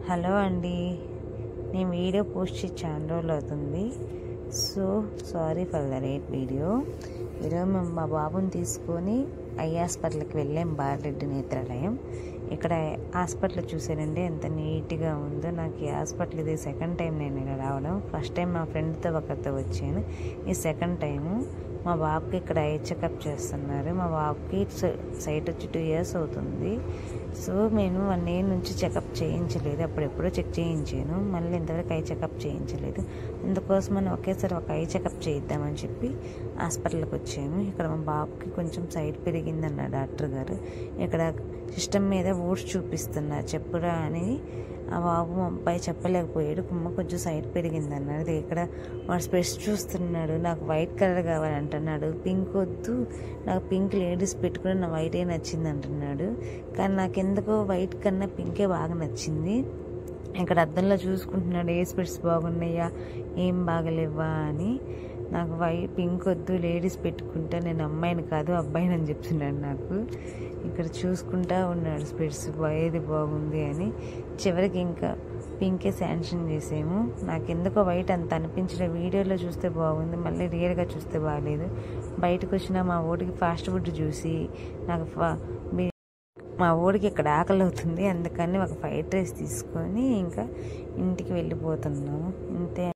Hello అండి, నేను video post చేసి చాలా రోజులు అవుతుంది. So sorry for the late video. ఈరోజు మేము మా బాబుని తీసుకొని ఐ హాస్పిటల్కి వెళ్ళాం, బాలరెడ్డి నేత్రాలయం. ఇక్కడ హాస్పిటల్ చూసానండి ఎంత నీట్గా ఉందో. నాకు ఈ హాస్పిటల్ ఇది సెకండ్ టైం నేను ఇలా రావడం. ఫస్ట్ టైం మా ఫ్రెండ్తో ఒకరితో వచ్చాను, ఈ సెకండ్ టైము. మా బాబుకి ఇక్కడ ఐ చెకప్ చేస్తున్నారు. మా బాబుకి సైట్ వచ్చి 2 years అవుతుంది. సో నేను 1 year నుంచి చెకప్ చేయించలేదు, అప్పుడెప్పుడో చెక్ చేయించాను, మళ్ళీ ఇంతవరకు ఐ చెకప్ చేయించలేదు. అందుకోసమని ఒకేసారి ఒక ఐ చెకప్ చేయిద్దామని చెప్పి హాస్పిటల్కి వచ్చాను. ఇక్కడ మా బాబుకి కొంచెం సైట్ పెరిగిందన్న డాక్టర్ గారు. ఇక్కడ సిస్టమ్ మీద ఊడ్చి చూపిస్తున్నారు, చెప్పురా అని. ఆ బాబు మా అబ్బాయి చెప్పలేకపోయాడు, కుమ్మ కొంచెం సైట్ పెరిగిందన్నాడు. ఇక్కడ వాడు స్పెట్స్ చూస్తున్నాడు, నాకు వైట్ కలర్ కావాలంటున్నాడు. పింక్ వద్దు, నాకు పింక్ లేడీస్ పెట్టుకుని నా వైటే నచ్చింది అంటున్నాడు. కానీ నాకు ఎందుకో వైట్ కన్నా పింకే బాగా నచ్చింది. ఇక్కడ అద్దంలో చూసుకుంటున్నాడు, ఏ స్పెట్స్ బాగున్నాయా ఏం బాగలేవా అని. నాకు పింక్ వద్దు, లేడీస్ పెట్టుకుంటా, నేను అమ్మాయిని కాదు అబ్బాయిని అని చెప్తున్నాడు నాకు. ఇక్కడ చూసుకుంటా ఉన్నాడు స్పెట్స్ ఏది బాగుంది అని. చివరికి ఇంకా పింకే శాంక్షన్ చేసాము. నాకు ఎందుకో వైట్ అంత అనిపించడం, వీడియోలో చూస్తే బాగుంది, మళ్ళీ రియల్గా చూస్తే బాగాలేదు. బయటకు వచ్చిన మా ఊరికి ఫాస్ట్ ఫుడ్ చూసి నాకు మా ఊరికి ఇక్కడ ఆకలి అవుతుంది, అందుకని ఒక ఫ్రైడ్ రైస్ తీసుకొని ఇంకా ఇంటికి వెళ్ళిపోతున్నాము. ఇంతే.